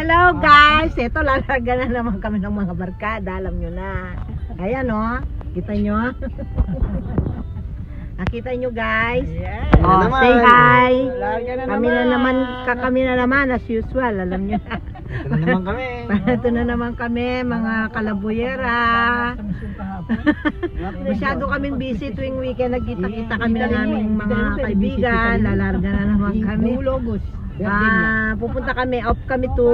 Hello guys! Ito, lalarga na naman kami ng mga barkada. Alam nyo na. Ayan o. Kita nyo? Nakita nyo guys? Oh, say hi! Kami na naman as usual. Alam nyo na. Ito na naman kami. Ito na naman kami, mga kalabuyera. Masyado kaming busy tuwing weekend. Nagkita-kita kami ng aming mga kaibigan. Lalarga na naman kami. Pupunta kami, off kami to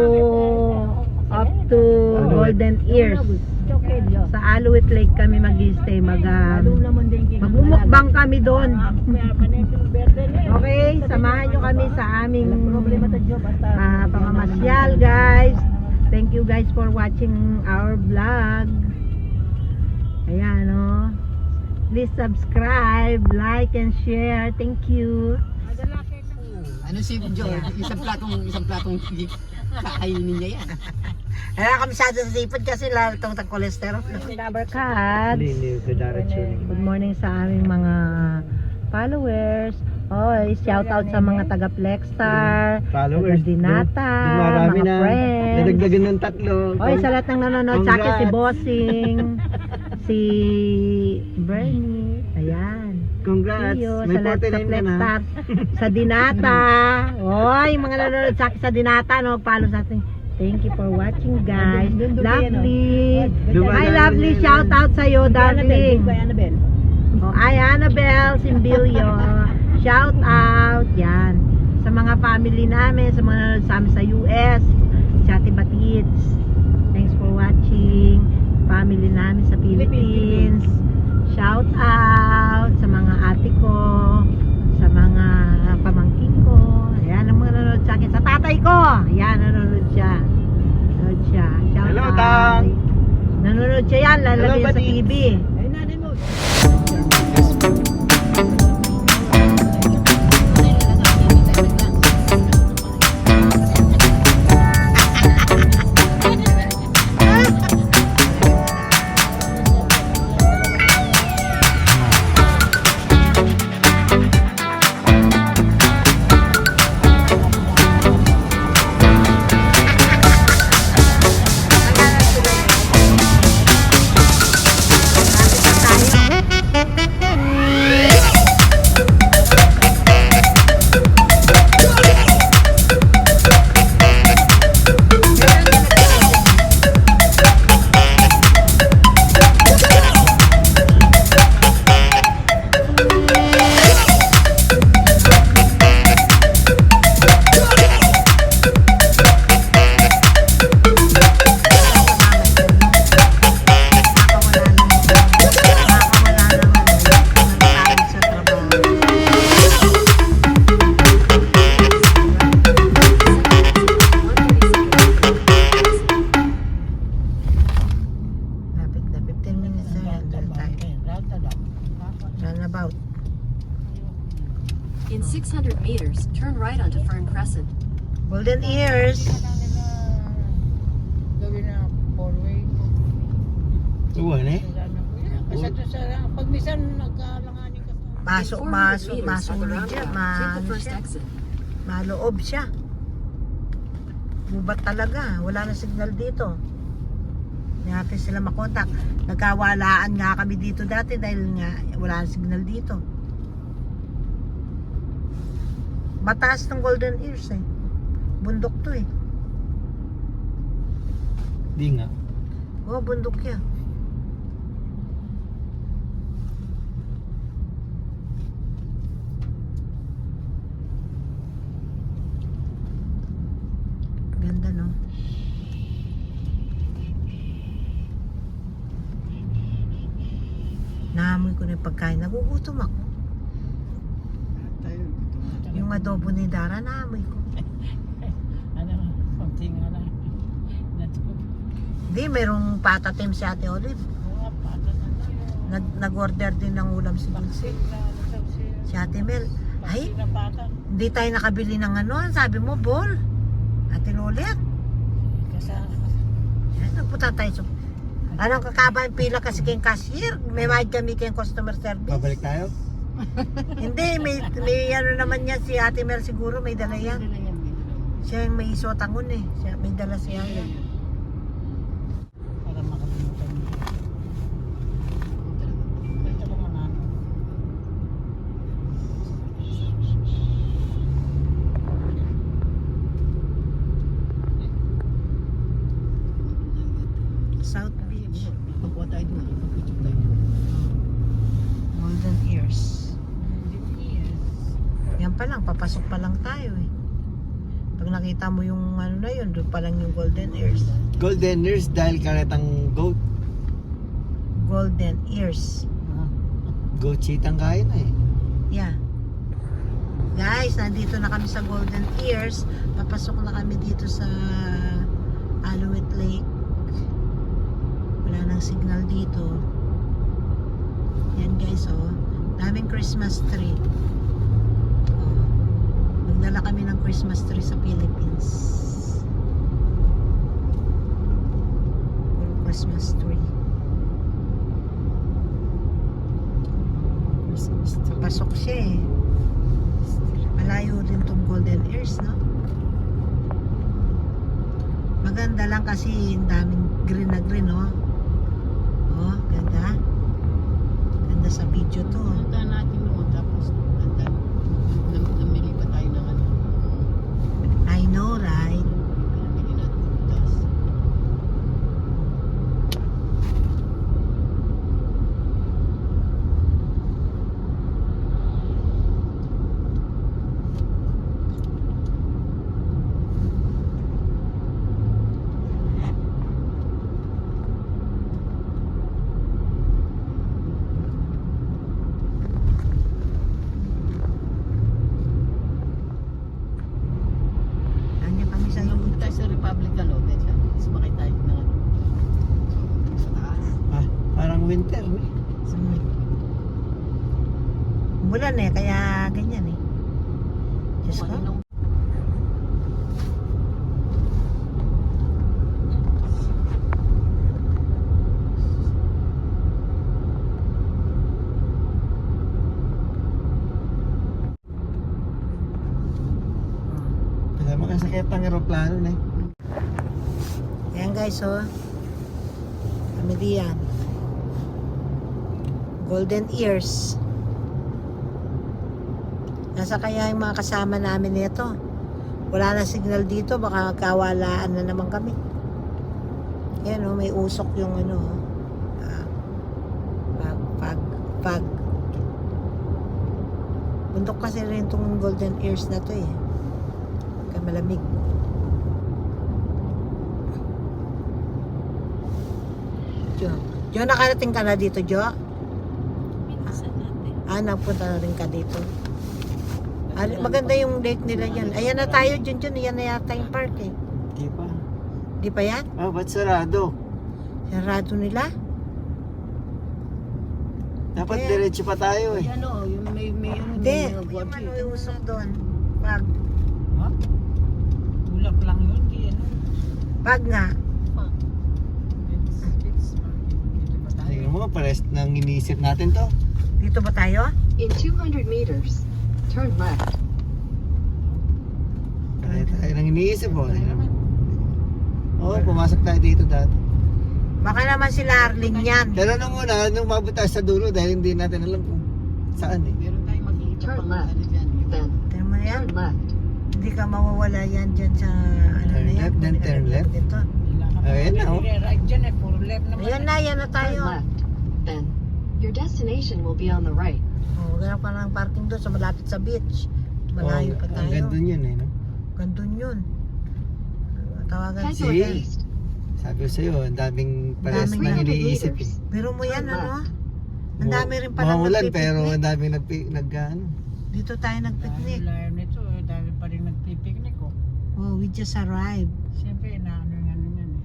Golden Ears. Sa Aluit Lake kami mag-stay. Magmumukbang kami doon. Okay, samahan nyo kami sa aming pamamasyal guys. Thank you guys for watching our vlog. Ayan o. Please subscribe, like and share. Thank you. Ano si George? Isang platong kakainin niya yan. Kaya kami sa sipod kasi lahat itong kolesterol. Barkad. Good morning sa aming mga followers. Oy, shout out sa mga taga Flexstar, taga Dinata, mga friends. Nadagdagan ng 3. Oy, sa lahat ng nanonood sa akin, si Bossing, si Bernie, ayan. Congrats. Sa lahat sa Flexstar, sa Dinata. Oy, mga nanonood sa akin sa Dinata, no, follow sa atin. Thank you for watching guys. Lovely. Hi Lovely, shout out sa iyo, darling. Oh, ay Annabelle Simbilio. Shout out. Yan. Sa mga family namin, sa mga nanonood sa amin sa US, sa Ate Batits. Thanks for watching. Family namin sa Philippines. Shout out sa mga ate ko, sa mga pamangkin ko. Ayan ang mga nanonood sa akin. Sa tatay ko. Ayan, nanonood siya. Nanonood siya. Shout Hello, out. Tang. Nanonood siya yan. Lalagyan sa TV. About. In 600 meters, turn right onto Fern Crescent. Golden Ears. Gawin na 4-way. Uwan eh. Basta to sa pag minsan nagkalanganin ka. Masuk masulod siya. Take the first exit. Maloob siya. Bubat talaga. Wala na signal dito. Hindi natin sila makontak. Nagkawalaan nga kami dito dati dahil nga wala na signal dito. Mataas ng Golden Ears eh. Bundok to eh. Di nga. Oo, bundok yan. Ganda no? Naamoy ko na yung pagkain. Nagugutom ako. Yung adobo ni Dara, naamoy ko. Ano, konting ano. Hindi, mayroong patatim si Ate Olive. Nag-order din ng ulam si Dulce. Si Ate Mel. Ay, hindi tayo nakabili ng ano. Sabi mo, bol. Ate Lolet. Nagpunta tayo. Anong kakaba yung pila kasi kayong cashier? May mahid kami kayong customer service. Babalik tayo? Hindi, may ano naman yan si Ate Mel siguro, may dala yan. Siya yung may sotangon eh. Siya, may dala siya. Para makalimutan mo. Ito lang ang ano. South Beach. Pagkuha tayo doon. Pagpicture tayo doon. Golden Ears. Yan pa lang, papasok pa lang tayo eh. Pag nakita mo yung ano na yun, doon pa lang yung Golden Ears. Golden Ears dahil karetang goat. Golden Ears. Goat cheat ang kaya na eh. Yeah. Guys, nandito na kami sa Golden Ears. Papasok na kami dito sa Alouette Lake. Wala nang signal dito. Yan guys, oh. Daming Christmas tree. Oh. Nagdala kami ng Christmas tree sa Philippines. Puro Christmas tree. Pasok siya eh. Malayo din tong Golden Ears, no? Maganda lang kasi ang daming green na green, no? Oh, ganda. Ganda sa video to. Punta natin noon tapos namili pa tayo ng ano. I know, right? Pinamili natin butas. Nandiyan kami sa Nung tayo sa Republic ano, Betsa, sumakay tayo ng ano. Sa taas. Ah, parang winter eh. Bulan eh, kaya ganyan eh. Diyos ko. Malinong Kaya makasakit ang aeroplano na eh. Ayan guys, oh. Kami diyan. Golden Ears. Nasa kaya yung mga kasama namin nito. Wala na signal dito, baka kawalaan na naman kami. Ayan, oh, may usok yung ano. Pag. Bundok kasi rin itong Golden Ears na to eh. Kaya malamig. Jo, nakarating ka na dito, Jo? Napunta na rin ka dito. Maganda yung date nila yan. Ayan na tayo, Jun. Ayan na yata yung park eh. Di pa. Di pa yan? Ah, ba't sarado? Sarado nila? Dapat Ayan. diretso pa tayo eh. ano, yung may ano, Hindi. may Yung guard ano eh. yung usok doon. Pag. Ha? Tulak lang yun. Di ano. Pag nga. Dito ba tayo? Tingnan mo, pares nang iniisip natin to. Dito ba tayo? In 200 meters, turn left. Kaya tayo nang iniisip oh. Tingnan mo. Oo, pumasok tayo dito dati. Baka naman sila Arling yan. Pero nung una, nung mabot tayo sa dulo dahil hindi natin alam kung saan eh. Meron tayong makikita Turn pang left. ano dyan. Yung Then Tignan mo yan. turn left. Hindi ka mawawala yan dyan sa ano Turn na yan. left, then turn left. Dito. Wala ka pa. Ayan na, oh. Right dyan eh. Puro left naman. Ayan na, yan na Turn tayo. left. Then your destination will be on the right. Oh, ganap ka ng parking doon sa malapit sa beach. Malayo pa tayo. Hanggang dun yun eh. No? Gandun yun. Tawagan Head sila. northeast. Sabi ko sa'yo, ang daming pares Daming nang 300 iniisip eh. meters. Biro mo yan, ano? Ang dami rin pala Mamulan nagpipiknik. pero ang daming ano. Dito tayo Dahil nagpiknik. layo nito. Dahil pa rin nagpipiknik ko. Oh, we just arrived. Siyempre, inaano yung ano yan eh.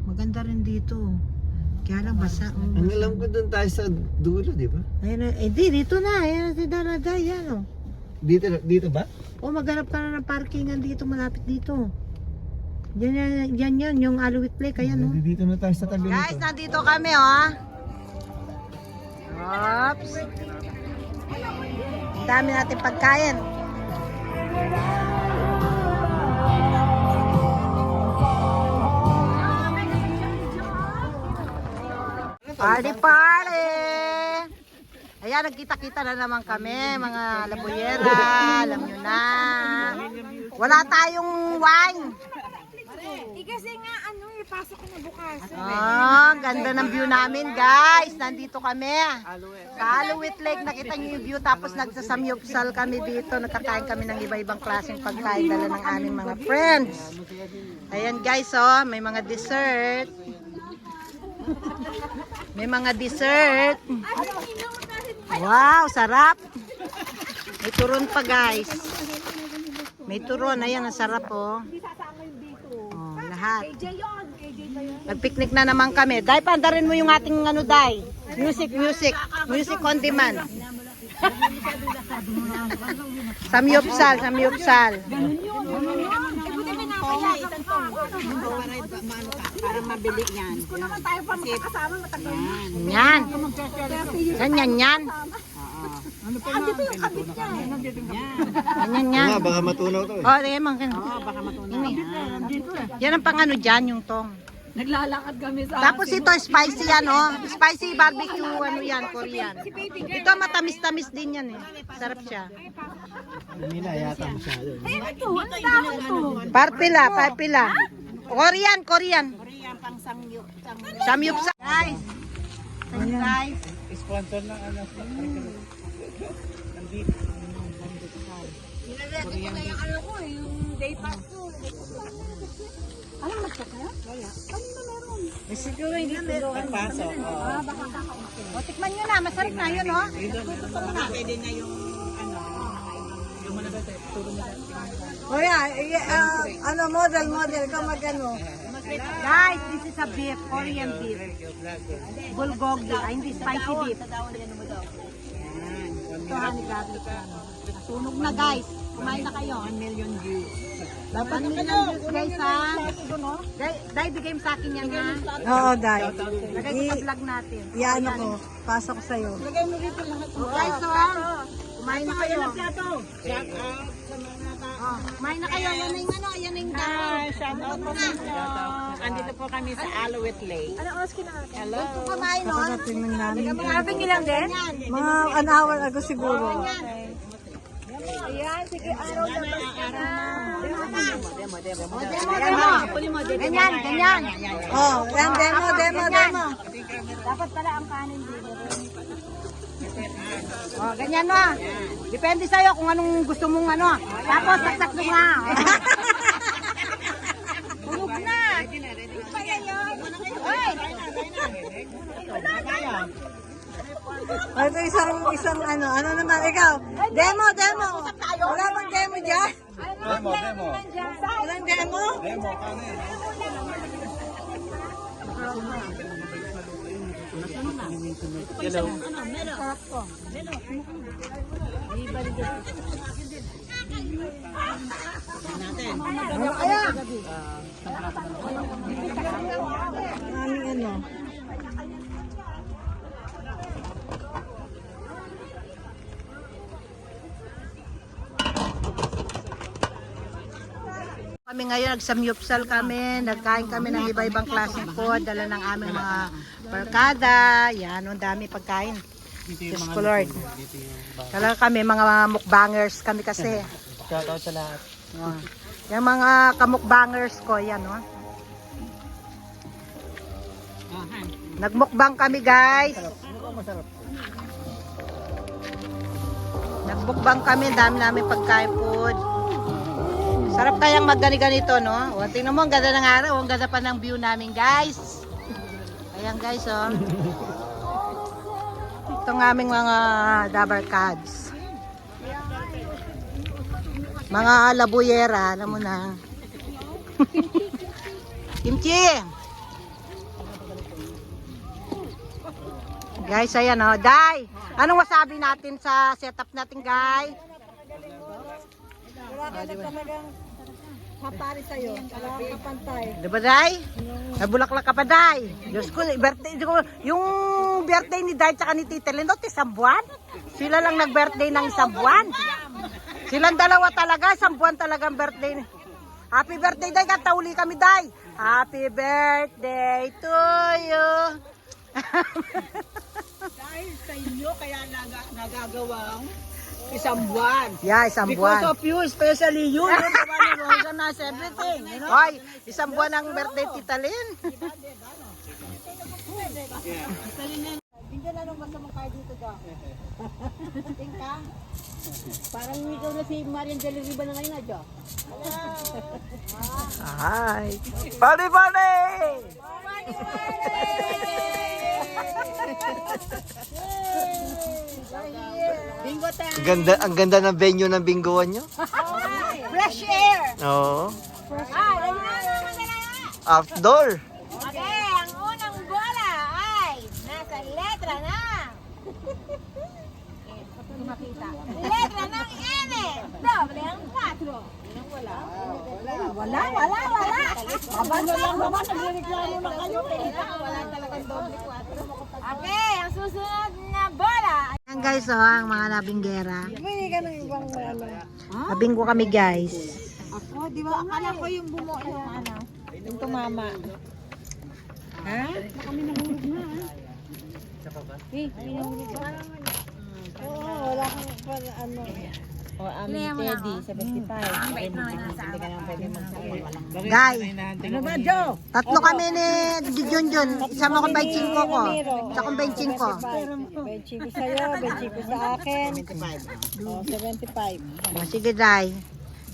Maganda rin dito. Kaya lang basa. Ang alam ko dun tayo sa dulo, di ba? Ayun, dito na. Ayan na si Danaday. Yan, oh. Dito ba? Oh, maghanap ka na ng parkingan dito. Malapit dito. Yan, yung Alouette Lake. Ayan, oh. Dito na tayo sa tabi Guys, nito. nandito kami, oh. Oops. Ang dami natin pagkain. Party, party! Ayan, nagkita-kita na naman kami, mga labuyera. Alam nyo na. Wala tayong wine. Kasi nga, pasok ko na bukas. Oh, ganda ng view namin, guys. Nandito kami. Sa Aluwit Lake, nakita nyo yung view. Tapos nagsasamyupsal kami dito. Nagkakain kami ng iba-ibang klaseng pagkain. Dala ng aming mga friends. Ayan, guys, oh. May mga dessert. May mga dessert. Wow, sarap. May turon pa, guys. May turon. Ayan, ang sarap, oh. Oh, lahat. Nag-picnic na naman kami. Dai, pandarin mo yung ating ano, Dai. Music on demand. Samyupsal. Para mabili yan. Kung naman tayo pa makakasama, matagal na. Yan. Yan. Andito yung kabit niya. Yan. Nga, baka matunaw to eh. Oh, yan mga baka matunaw. Yan ang pang ano dyan, yung tong. Naglalakad kami sa... Tapos ito, spicy yan, oh. Spicy barbecue, ano yan, Korean. Ito, matamis-tamis din yan, eh. Sarap siya. Mila, yata masyado. Ito, ano dahon to? Parpila. Korean. Korean pang Samyupsal. Guys. Guys. Sponsor ng ano. Ano ko yung day pass ko. Alam mo ka kaya? Wala. Kanina meron. Siguro hindi meron. Pasok. Baka kakaunti. O, tikman nyo na. Masarap na yun, oh. Pwede na yung ano, yung mga Kuya, ano, model, ikaw magano. Guys, this is a beef, Korean beef. Bulgogi, hindi spicy beef. Ito, honey garlic. Sunog na, guys. Kumain na kayo. 1 million views. 1 million views, guys, ha? Dai, bigay mo sa akin yan, ha? Oo, Day. Lagay ko sa vlog natin. Iano ko. Pasok sa'yo. Guys, so, kumain na kayo. Oh, kumain na kayo. Yan na yung ano, yan na yung dahon. Shout out po sa inyo. Andito po kami sa Aluwit Lake. Ano oras kinain? Hello. Kung kumain, no? Tingnan namin. Kapag ilang din? Mga an hour ago siguro. Ayan, sige, araw na Ganyan. Oh, yan, demo. Dapat pala ang kanin dito. Oh, ganyan no. Depende sa'yo kung anong gusto mong ano. Tapos, saksak mo nga. Tulog na. Kaya yun. Oy! Ito isang ano naman, ikaw. Demo. Wala bang demo dyan? Walang demo? Aming ano. Kami ngayon, nagsamyupsal kami, nagkain kami ng iba-ibang klaseng food, dala ng aming mga barkada, yan, ang dami pagkain. Diyos ko Lord. Talaga kami, mga mukbangers kami kasi. Shout out sa lahat. Oh. Yung mga kamukbangers ko, yan, no? Nagmukbang kami, guys. Nagmukbang kami, dami namin pagkain food. Sarap kayang magganito, no? O, tingnan mo, ang ganda ng araw, ang ganda pa ng view namin, guys. Ayan, guys, oh. Itong aming mga dabarkads. Mga labuyera, alam mo na. Kimchi! Guys, ayan, oh. Day! Anong wasabi natin sa setup natin, guys? Wala ka na talagang mapari sa'yo. Wala kang kapantay. Diba, Day? Nabulaklak ka pa, Day. Diyos ko, birthday, yung birthday ni Day tsaka ni Tita Lindot, isang buwan. Sila lang nag-birthday ng isang buwan. Silang dalawa talaga, isang buwan talagang birthday. Happy birthday, Day. Katauli kami, Day. Happy birthday to you. Dahil sa inyo, kaya nagagawang isang buwan. Yeah, isang Because buwan. of you, especially you, yung gawa ni organize everything, you know? Hoy, isang buwan ang birthday Tita Lynn. Bigyan na nung basta mong kayo dito daw. Tingka. Parang ikaw na si Marian Del Riba na ngayon, Adjo. Hi. Party, party! Bingo time! Ang ganda ng venue ng bingoan nyo. Fresh air. Oo. Ay, lagi na naman na. Outdoor. Okay, ang unang bola ay nasa letra ng letra ng N. Doble ang 4. Wala. Abano lang naman, nagreklamo na kayo. Wala talagang doble 4. Okay, ang susunod na bola. Yan guys, oh, ang mga nabinggera. Nabinggo kami guys. Ako, di ba? Akala ko yung bumuo yung ano, yung tumama. Ha? Kami nahulog na, ha? Eh, may nahulog ba? Oo, wala kang ano. O, aming Teddy, 75. Hindi ka naman pwede magsabi. Guys, Ano ba, Joe? tatlo kami ni Junjun. Isama ko 25 ko. Isa kong 25 ko. 25 sa'yo, 25 sa akin. 75. Oh, sige, Day.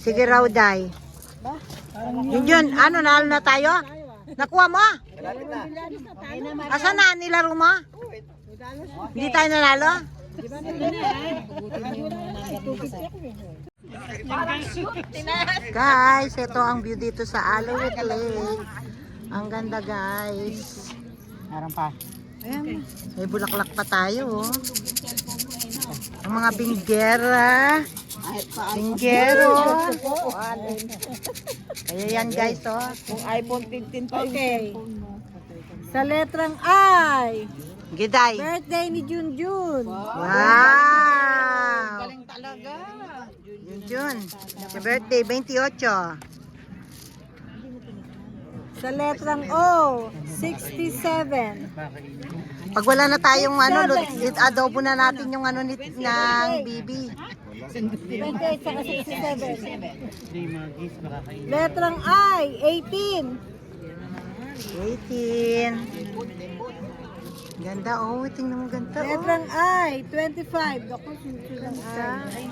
Sige raw, Day. Junjun, ano, nalo na tayo? Nakuha mo? Asan na nilaro mo? Hindi tayo nanalo? Guys, ito ang view dito sa Alouette Lake. Ang ganda guys. Meron pa. May bulaklak pa tayo. Oh. Ang mga binggera. Binggero. Kaya yan guys, oh. Kung iPhone 15 pa okay. Sa letrang I, Giday. birthday ni Junjun. Wow! Galing talaga. Junjun. Sa birthday, 28. Sa letrang O, 67. Pag wala na tayong ano, adobo na natin yung ano ng BB. 28 saka 67. Letrang I, 18. 18. Ganda, oh. Tingnan mo ganda, oh. Letrang I, 25. Ako, susunod I.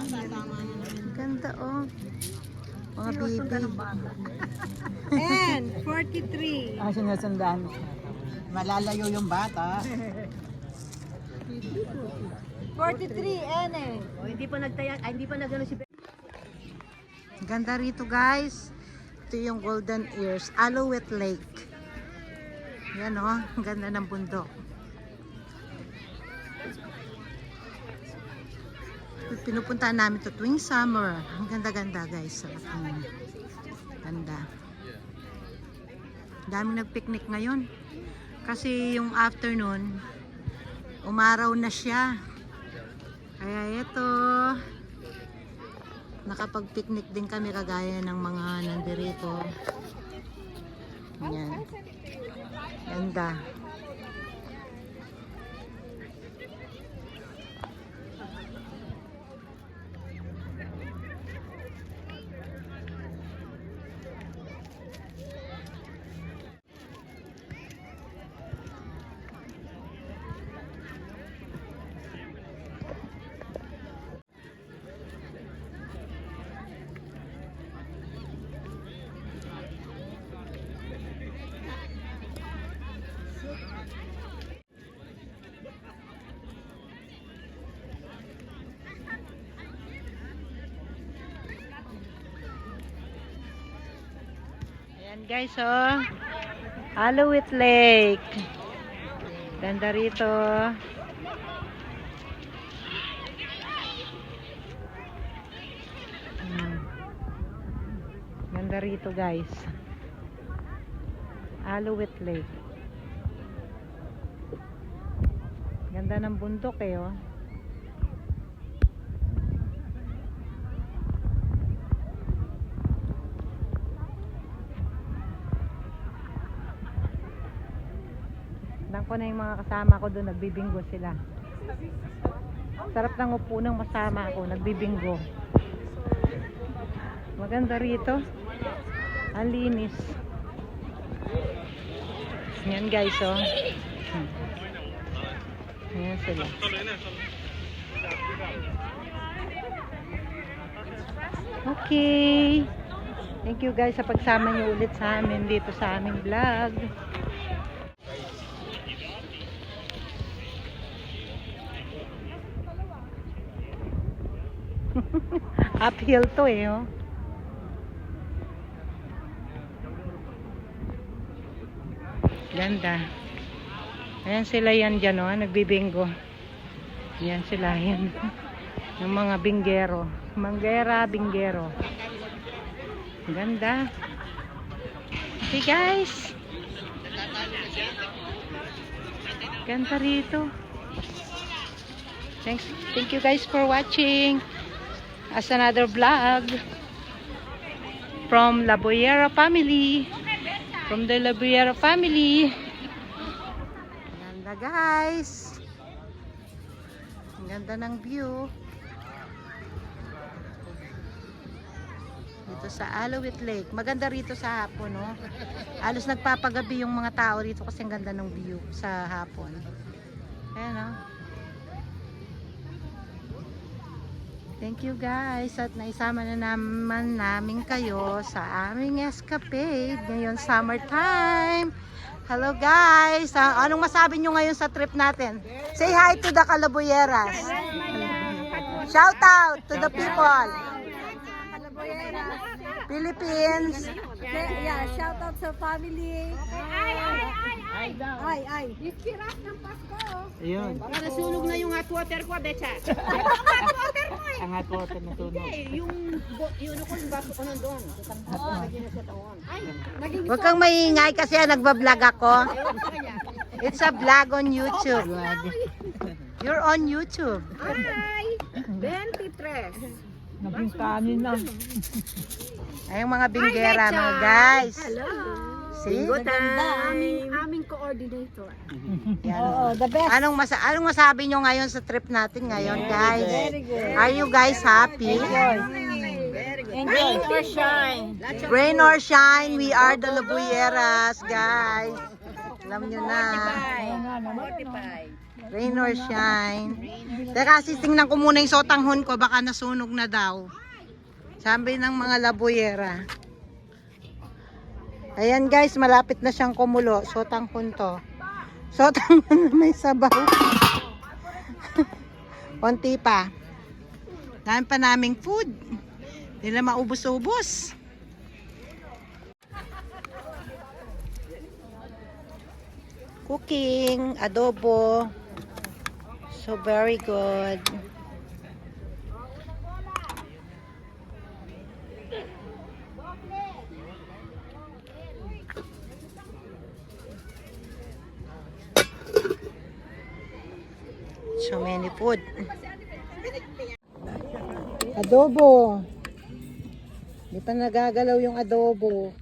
Ganda, oh. Mga BB. And 43. Ah, sinasandaan. Malalayo yung bata. 43, N. Hindi pa nagano si Ganda rito, guys. Ito yung Golden Ears, Alouette Lake. Yan, oh. Ang ganda ng bundok. Pinupuntahan namin to tuwing summer. Ang ganda-ganda, guys. Ganda. Daming nagpicnic ngayon. Kasi yung afternoon, umaraw na siya. Kaya ito, nakapag-picnic din kami kagaya ng mga nandirito. Yan. Ganda. Ayan guys, oh. Alouette Lake. Ganda rito. Ganda rito guys. Alouette Lake. Ganda ng bundok eh, oh. Alam ko na yung mga kasama ko doon, nagbibinggo sila. Sarap ng upo ng masama ako, nagbibinggo. Maganda rito. Ang linis. Yan guys, oh. Yan sila. Okay. Thank you guys sa pagsama niyo ulit sa amin dito sa aming vlog. Uphill to eh, oh. Ganda. Ayan sila yan dyan, oh, nagbibingo. Yan sila, yan. Yung mga binggero. Manggera, binggero. Ganda. Okay guys. Ganda rito. Thank you guys for watching. As another vlog from Laboyera family. From the Laboyera family. Ganda guys. Ang ganda ng view. Dito sa Alawit Lake. Maganda rito sa hapon, no? Halos nagpapagabi yung mga tao rito kasi ang ganda ng view sa hapon. Ayan, no? Thank you guys at naisama na naman namin kayo sa aming escapade ngayon summertime. Hello guys! Anong masabi nyo ngayon sa trip natin? Say hi to the Calaboyeras. Shout out to the people. Philippines. Yeah, shout out sa family. Ay. Iskiras ng Pasko. Ayun. Baka nasunog na yung hot water ko, Becha. Ang hot water na tunog. Yung ko, yung baso ko nandun. Huwag kang maingay kasi nagbablog ako. It's a vlog on YouTube. You're on YouTube. Ay! 23. Naging kanin na. Ay, yung mga binggera mga guys. Hello. See? Aming coordinator. Oo, the best. Anong masabi nyo ngayon sa trip natin ngayon, guys? Are you guys happy? Rain or shine. Rain or shine, we are the Laboyeras, guys. Alam nyo na. Rain or shine. Teka, tingnan ko muna yung sotanghon ko, baka nasunog na daw. Sabi ng mga Laboyera. Ayan guys, malapit na siyang kumulo. Sotanghon to. Sotanghon na may sabaw. Konti pa. Dami pa naming food. Hindi na maubos-ubos. Cooking, adobo. So very good. So many food. Adobo. Hindi pa nagagalaw yung adobo.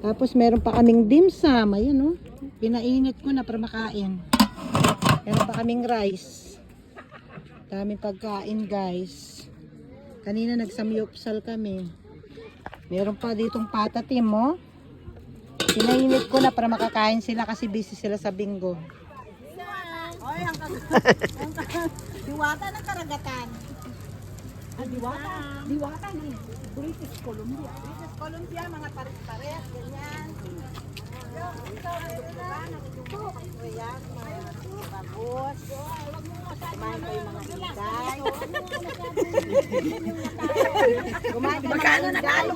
Tapos meron pa kaming dim sum. Ayan, oh. Pinainit ko na para makain. Meron pa kaming rice. Daming pagkain guys. Kanina nagsamyupsal kami. Meron pa ditong patatim, oh. Pinainit ko na para makakain sila kasi busy sila sa bingo. Oy, ang diwata ng karagatan. Ang diwata ng British Columbia. British Columbia, mga pares-pares, ganyan. Ayan, mga babos. Kumain kayo mga higay. Kumain kayo mga higay.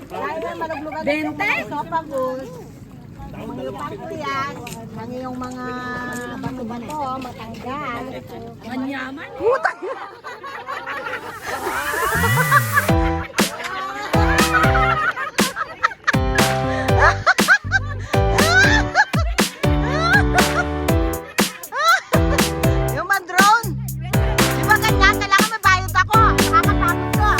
Kumain kayo maluglugan ng mga sopagos. Mga pangkuyas. Ang iyong mga bato-bato, matanggal. Manyaman. Putang! Yung drone. Di ba ganyan? Kailangan may bayad ako. Nakakatakot ko.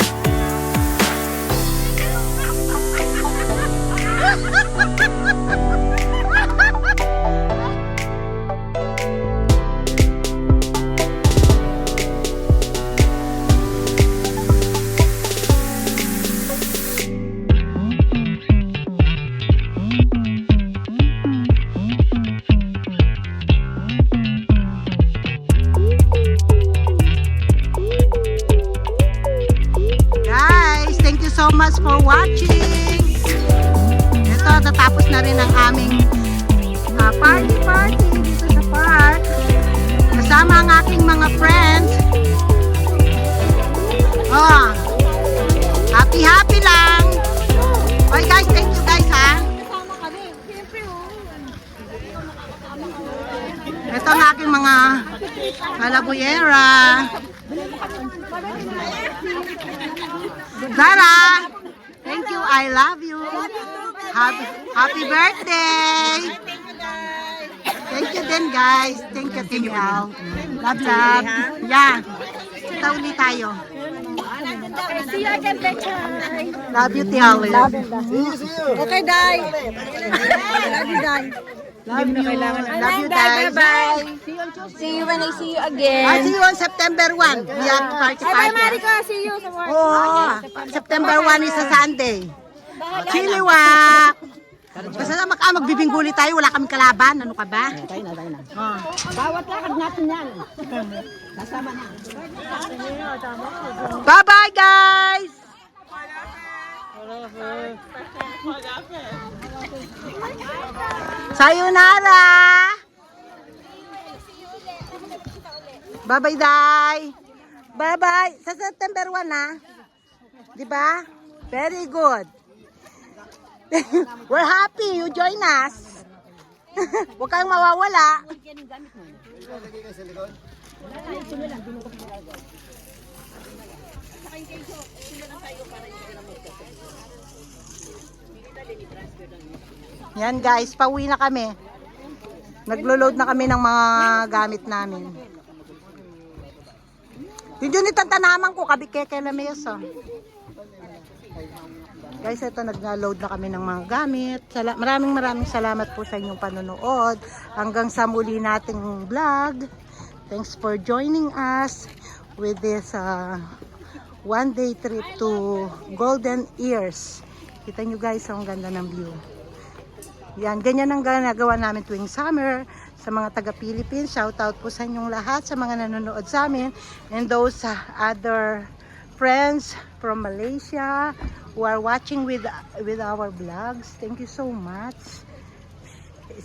much for watching. Ito, tatapos na rin ang aming party dito sa park. Kasama ang aking mga friends. Oh, happy lang. Okay guys, thank you guys ha. Ito ang aking mga kalabuyera. Zara, thank you, I love you. Happy birthday. Thank you din guys. Thank you all. Love. Yeah. Kita ulit tayo. See you again, Bechay. Love you, Tiali. Okay, Day. Love you, Day. Love you guys. Bye-bye. See you when I see you again. I'll see you on September 1. We have party. Bye, Marika. See you sa work. Oh, September 1 is a Sunday. Chiliwak. Basta na magbibingguli tayo, wala kaming kalaban. Ano ka ba? Tayo na. Oh. Bawat lakad natin yan. Kasama na. Bye-bye, guys! Sayonara! Bye-bye, Day! Bye-bye! Sa September 1, ha? Diba? Very good. We're happy you join us. Huwag kang mawawala. Yan guys, pauwi na kami. Naglo-load na kami ng mga gamit namin. Yung unit ang tanaman ko, kabikeke na mesa. Guys, ito nag-load na kami ng mga gamit. Maraming salamat po sa inyong panonood. Hanggang sa muli nating vlog. Thanks for joining us with this one-day trip to Golden Ears. Kita nyo guys, ang ganda ng view. Yan, ganyan ang ginagawa namin tuwing summer. Sa mga taga-Philippines, shout out po sa inyong lahat, sa mga nanonood sa amin. And those other friends from Malaysia who are watching with our vlogs, thank you so much.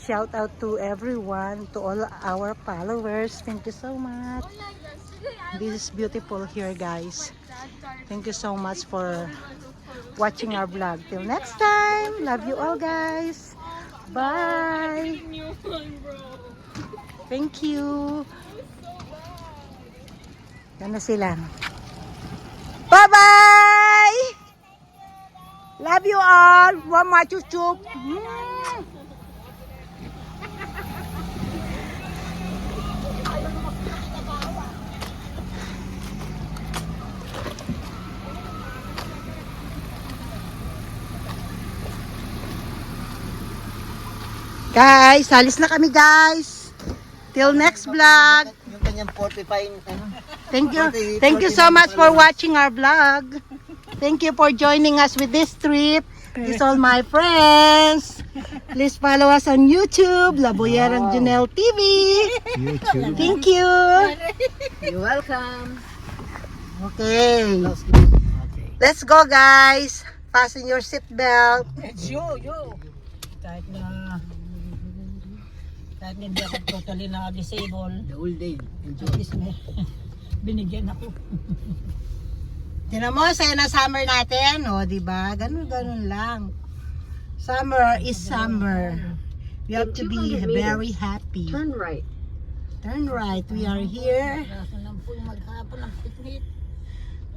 Shout out to everyone, to all our followers, thank you so much. This is beautiful here guys. Thank you so much for watching our vlog. Till next time, love you all guys. Bye. Thank you. Yan na sila. Bye-bye! Love you all. Mama chuchup. Guys, alis na kami guys. Till next vlog. Yung kanyang 45, ano? Thank you so much for watching our vlog. Thank you for joining us with this trip. This all my friends. Please follow us on YouTube, Laboyerang Junel TV. YouTube. Thank you. You're welcome. Okay. Let's go guys. Fasten your seatbelt. Kahit hindi ako totally na-disable, The old day. at least binigyan ako. Tinan mo, saya na summer natin. O, diba? Ganun lang. Summer is summer. We have to be very happy. Turn right. Turn right. We are here. Kaso lang po yung maghapon ng picnic.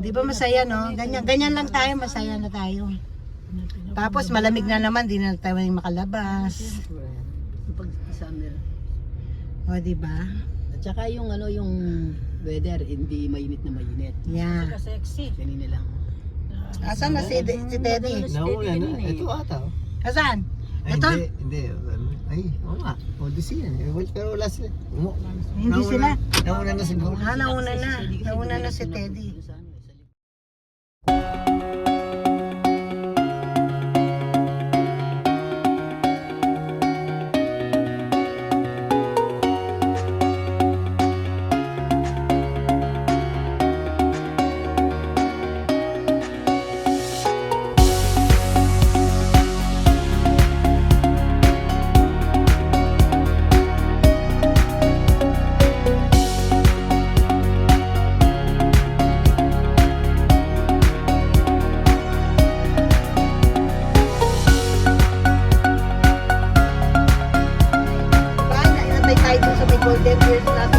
Di ba masaya, no? Ganyan lang tayo. Masaya na tayo. Tapos malamig na naman. Di na tayo makalabas. Pag summer. O, diba? At saka yung ano, yung weather, hindi mainit na mainit. Yeah. Sexy. Kanina lang. Asan na si Teddy? Nauna na. Ito ata. Asan? Ay, Ito? Hindi. Ay, oo nga. Odyssey yan. Pero wala sila. Hindi sila. Nauna na siguro. Nauna na. Nauna na si Teddy. for 10 years na